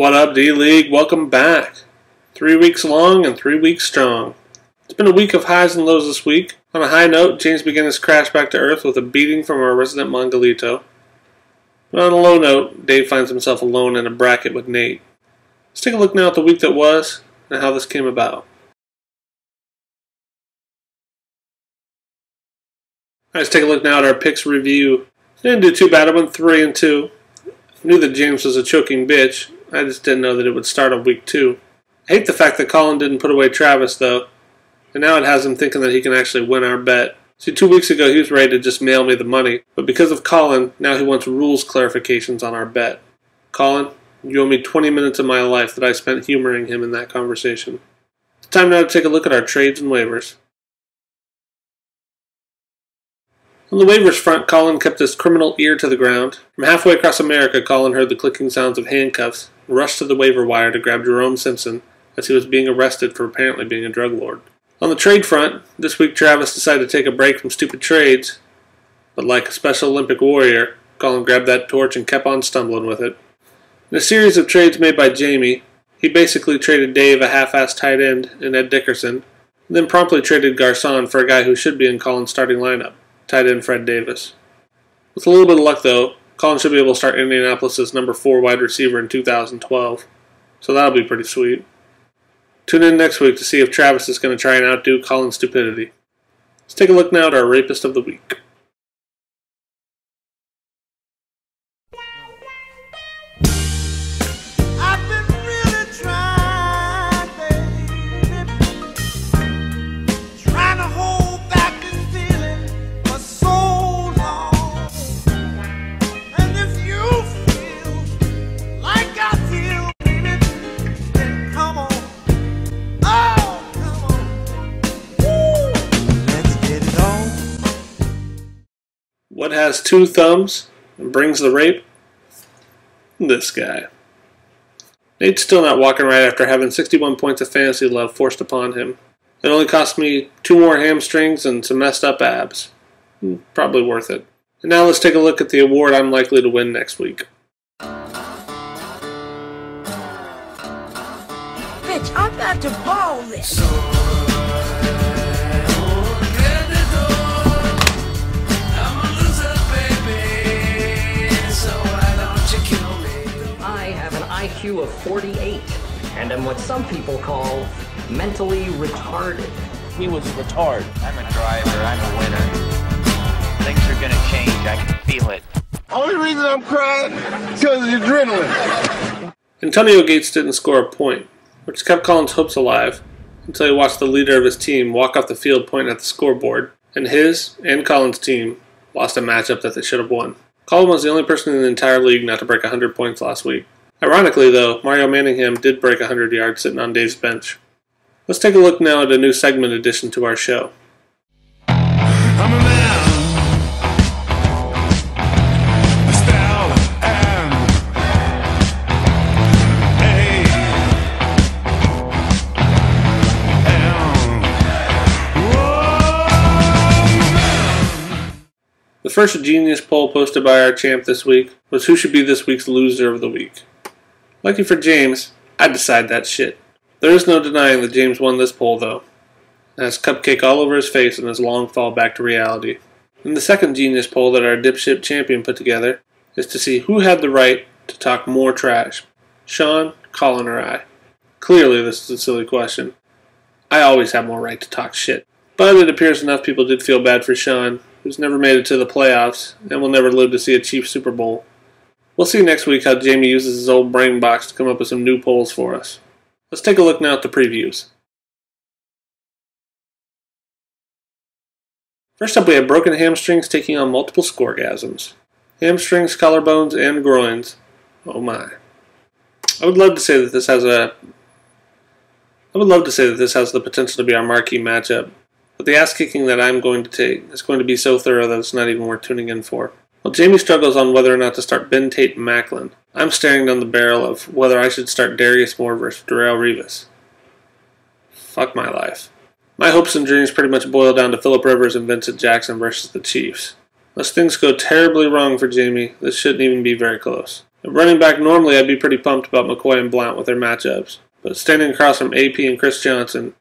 What up, D-League? Welcome back. 3 weeks long and 3 weeks strong. It's been a week of highs and lows this week. On a high note, James began his crash back to earth with a beating from our resident Mongolito. But on a low note, Dave finds himself alone in a bracket with Nate. Let's take a look now at the week that was and how this came about. Let's take a look now at our picks review. Didn't do too bad. I went 3-2. Knew that James was a choking bitch. I just didn't know that it would start on week 2. I hate the fact that Colin didn't put away Travis, though. And now it has him thinking that he can actually win our bet. See, 2 weeks ago he was ready to just mail me the money. But because of Colin, now he wants rules clarifications on our bet. Colin, you owe me 20 minutes of my life that I spent humoring him in that conversation. It's time now to take a look at our trades and waivers. On the waivers front, Colin kept his criminal ear to the ground. From halfway across America, Colin heard the clicking sounds of handcuffs and rushed to the waiver wire to grab Jerome Simpson as he was being arrested for apparently being a drug lord. On the trade front, this week Travis decided to take a break from stupid trades, but like a Special Olympic warrior, Colin grabbed that torch and kept on stumbling with it. In a series of trades made by Jamie, he basically traded Dave a half-assed tight end in Ed Dickerson, and then promptly traded Garcon for a guy who should be in Colin's starting lineup, tight end Fred Davis. With a little bit of luck, though, Colin should be able to start Indianapolis' number 4 wide receiver in 2012, so that'll be pretty sweet. Tune in next week to see if Travis is going to try and outdo Colin's stupidity. Let's take a look now at our Rapist of the Week. What has 2 thumbs and brings the rape? This guy. Nate's still not walking right after having 61 points of fantasy love forced upon him. It only cost me 2 more hamstrings and some messed up abs. Probably worth it. And now let's take a look at the award I'm likely to win next week. Bitch, I'm about to ball this. IQ of 48, and am what some people call mentally retarded. He was retarded. I'm a driver, I'm a winner. Things are gonna change, I can feel it. Only reason I'm crying is because of the adrenaline. Antonio Gates didn't score a point, which kept Colin's hopes alive until he watched the leader of his team walk off the field pointing at the scoreboard, and his and Colin's team lost a matchup that they should have won. Colin was the only person in the entire league not to break 100 points last week. Ironically, though, Mario Manningham did break 100 yards sitting on Dave's bench. Let's take a look now at a new segment addition to our show. I'm a man. Style and The first genius poll posted by our champ this week was who should be this week's loser of the week. Lucky for James, I'd decide that shit. There is no denying that James won this poll, though. And has cupcake all over his face in his long fall back to reality. And the second genius poll that our dipshit champion put together is to see who had the right to talk more trash. Sean, Colin, or I. Clearly this is a silly question. I always have more right to talk shit. But it appears enough people did feel bad for Sean, who's never made it to the playoffs and will never live to see a Chiefs Super Bowl. We'll see next week how Jamie uses his old brain box to come up with some new polls for us. Let's take a look now at the previews. First up, we have broken hamstrings taking on multiple scoregasms. Hamstrings, collarbones, and groins. Oh my. I would love to say that this has the potential to be our marquee matchup, but the ass-kicking that I'm going to take is going to be so thorough that it's not even worth tuning in for. While Jamie struggles on whether or not to start Ben Tate and Macklin, I'm staring down the barrel of whether I should start Darius Moore versus Darrelle Revis. Fuck my life. My hopes and dreams pretty much boil down to Phillip Rivers and Vincent Jackson versus the Chiefs. Unless things go terribly wrong for Jamie, this shouldn't even be very close. At running back, normally I'd be pretty pumped about McCoy and Blount with their matchups, but standing across from AP and Chris Johnson,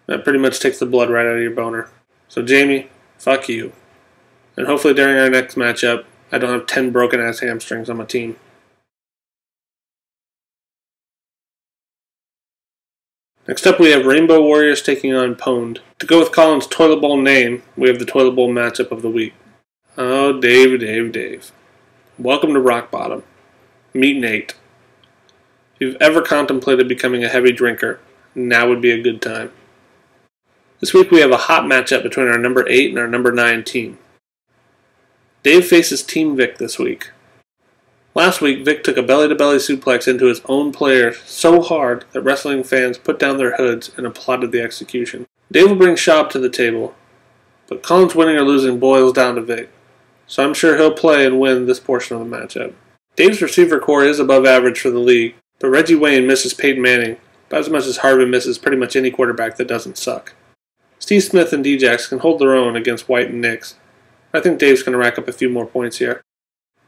that pretty much takes the blood right out of your boner. So Jamie, fuck you. And hopefully during our next matchup, I don't have 10 broken-ass hamstrings on my team. Next up, we have Rainbow Warriors taking on Pwned. To go with Colin's Toilet Bowl name, we have the Toilet Bowl matchup of the week. Oh, Dave. Welcome to Rock Bottom. Meet Nate. If you've ever contemplated becoming a heavy drinker, now would be a good time. This week we have a hot matchup between our number 8 and our number 9 team. Dave faces Team Vic this week. Last week, Vic took a belly-to-belly suplex into his own player so hard that wrestling fans put down their hoods and applauded the execution. Dave will bring Schaub to the table, but Colin's winning or losing boils down to Vic, so I'm sure he'll play and win this portion of the matchup. Dave's receiver core is above average for the league, but Reggie Wayne misses Peyton Manning about as much as Harvin misses pretty much any quarterback that doesn't suck. Steve Smith and Djax can hold their own against White and Nix. I think Dave's going to rack up a few more points here.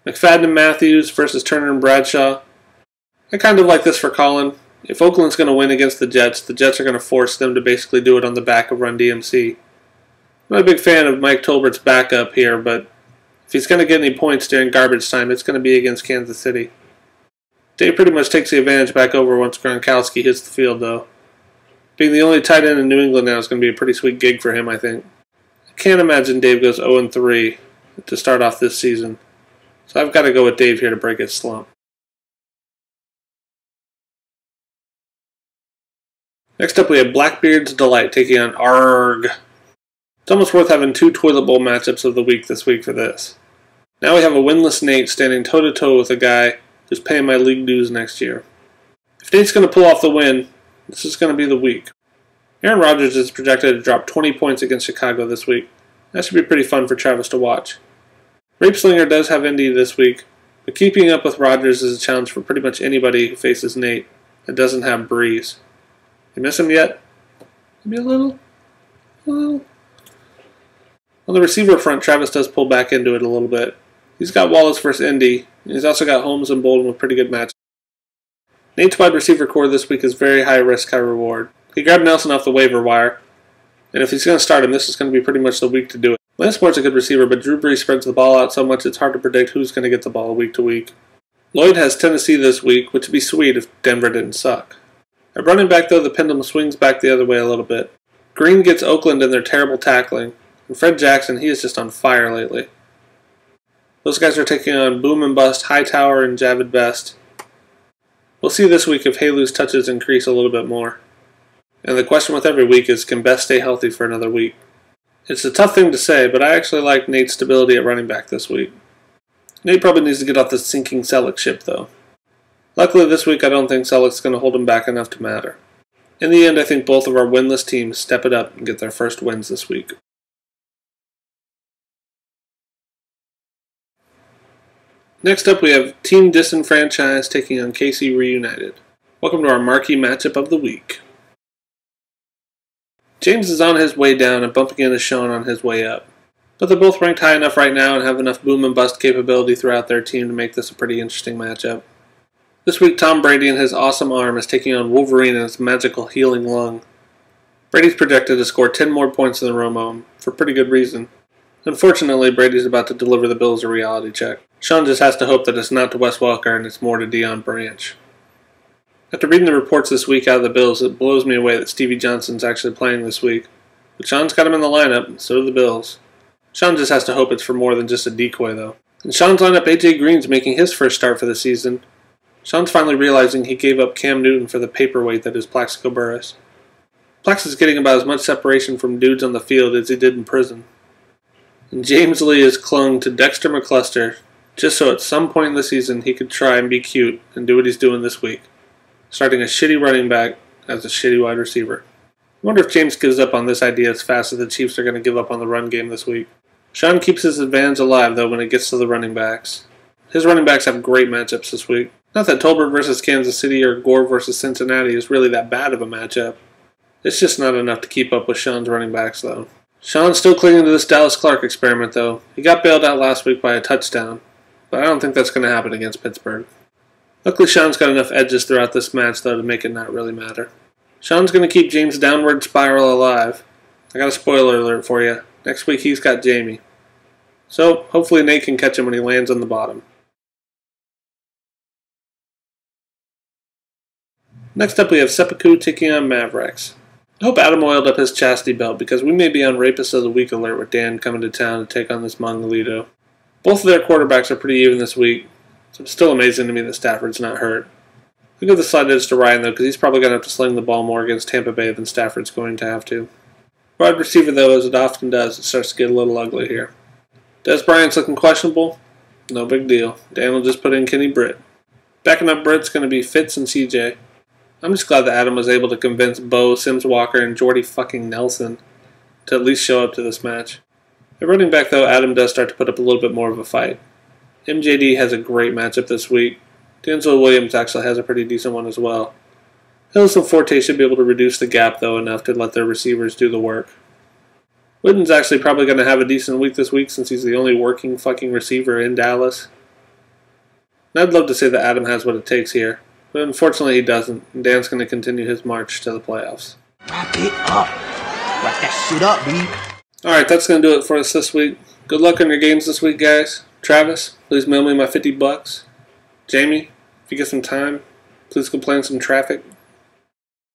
McFadden and Matthews versus Turner and Bradshaw. I kind of like this for Colin. If Oakland's going to win against the Jets are going to force them to basically do it on the back of Run DMC. I'm not a big fan of Mike Tolbert's backup here, but if he's going to get any points during garbage time, it's going to be against Kansas City. Dave pretty much takes the advantage back over once Gronkowski hits the field, though. Being the only tight end in New England now is going to be a pretty sweet gig for him, I think. I can't imagine Dave goes 0-3 to start off this season, so I've got to go with Dave here to break his slump. Next up, we have Blackbeard's Delight taking on Arg. It's almost worth having 2 Toilet Bowl matchups of the week this week for this. Now we have a winless Nate standing toe-to-toe with a guy who's paying my league dues next year. If Nate's going to pull off the win, this is going to be the week. Aaron Rodgers is projected to drop 20 points against Chicago this week. That should be pretty fun for Travis to watch. Rapeslinger does have Indy this week, but keeping up with Rodgers is a challenge for pretty much anybody who faces Nate that doesn't have Breeze. You miss him yet? Maybe a little? On the receiver front, Travis does pull back into it a little bit. He's got Wallace versus Indy, and he's also got Holmes and Bolden with pretty good matches. Nate's wide receiver core this week is very high risk, high reward. He grabbed Nelson off the waiver wire, and if he's going to start him, this is going to be pretty much the week to do it. Lansport's a good receiver, but Drew Brees spreads the ball out so much it's hard to predict who's going to get the ball week to week. Lloyd has Tennessee this week, which would be sweet if Denver didn't suck. At running back, though, the pendulum swings back the other way a little bit. Green gets Oakland in their terrible tackling, and Fred Jackson, he is just on fire lately. Those guys are taking on Boom and Bust, Hightower, and Javid Best. We'll see this week if Halu's touches increase a little bit more. And the question with every week is, can Best stay healthy for another week? It's a tough thing to say, but I actually like Nate's stability at running back this week. Nate probably needs to get off the sinking Selleck ship, though. Luckily this week I don't think Selleck's going to hold him back enough to matter. In the end, I think both of our winless teams step it up and get their first wins this week. Next up, we have Team Disenfranchised taking on KC Reunited. Welcome to our marquee matchup of the week. James is on his way down and bumping into Sean on his way up. But they're both ranked high enough right now and have enough boom and bust capability throughout their team to make this a pretty interesting matchup. This week, Tom Brady and his awesome arm is taking on Wolverine and his magical healing lung. Brady's projected to score 10 more points than Romo, for pretty good reason. Unfortunately, Brady's about to deliver the Bills a reality check. Sean just has to hope that it's not to Wes Welker and it's more to Deion Branch. After reading the reports this week out of the Bills, it blows me away that Stevie Johnson's actually playing this week. But Sean's got him in the lineup, so do the Bills. Sean just has to hope it's for more than just a decoy, though. In Sean's lineup, AJ Green's making his first start for the season. Sean's finally realizing he gave up Cam Newton for the paperweight that is Plaxico Burress. Plax is getting about as much separation from dudes on the field as he did in prison. And James Lee has clung to Dexter McCluster just so at some point in the season he could try and be cute and do what he's doing this week, starting a shitty running back as a shitty wide receiver. I wonder if James gives up on this idea as fast as the Chiefs are going to give up on the run game this week. Sean keeps his advantage alive, though, when it gets to the running backs. His running backs have great matchups this week. Not that Tolbert versus Kansas City or Gore versus Cincinnati is really that bad of a matchup. It's just not enough to keep up with Sean's running backs, though. Sean's still clinging to this Dallas Clark experiment, though. He got bailed out last week by a touchdown, but I don't think that's going to happen against Pittsburgh. Luckily, Sean's got enough edges throughout this match, though, to make it not really matter. Sean's going to keep James' downward spiral alive. I got a spoiler alert for you. Next week, he's got Jamie. So, hopefully Nate can catch him when he lands on the bottom. Next up, we have Seppuku taking on Mavericks. I hope Adam oiled up his chastity belt, because we may be on Rapist of the Week alert with Dan coming to town to take on this Mongolito. Both of their quarterbacks are pretty even this week, so it's still amazing to me that Stafford's not hurt. I'll give the slight edge to Ryan, though, because he's probably going to have to sling the ball more against Tampa Bay than Stafford's going to have to. Wide receiver, though, as it often does, it starts to get a little ugly here. Des Bryant's looking questionable. No big deal. Dan will just put in Kenny Britt. Backing up Britt's going to be Fitz and CJ. I'm just glad that Adam was able to convince Bo, Sims Walker, and Jordy fucking Nelson to at least show up to this match. At running back, though, Adam does start to put up a little bit more of a fight. MJD has a great matchup this week. Denzel Williams actually has a pretty decent one as well. Hills and Forte should be able to reduce the gap, though, enough to let their receivers do the work. Wooden's actually probably going to have a decent week this week since he's the only working fucking receiver in Dallas. And I'd love to say that Adam has what it takes here, but unfortunately he doesn't, and Dan's going to continue his march to the playoffs. Wrap it up. Wrap that shit up, B. Alright, that's going to do it for us this week. Good luck on your games this week, guys. Travis, please mail me my $50. Jamie, if you get some time, please go play in some traffic.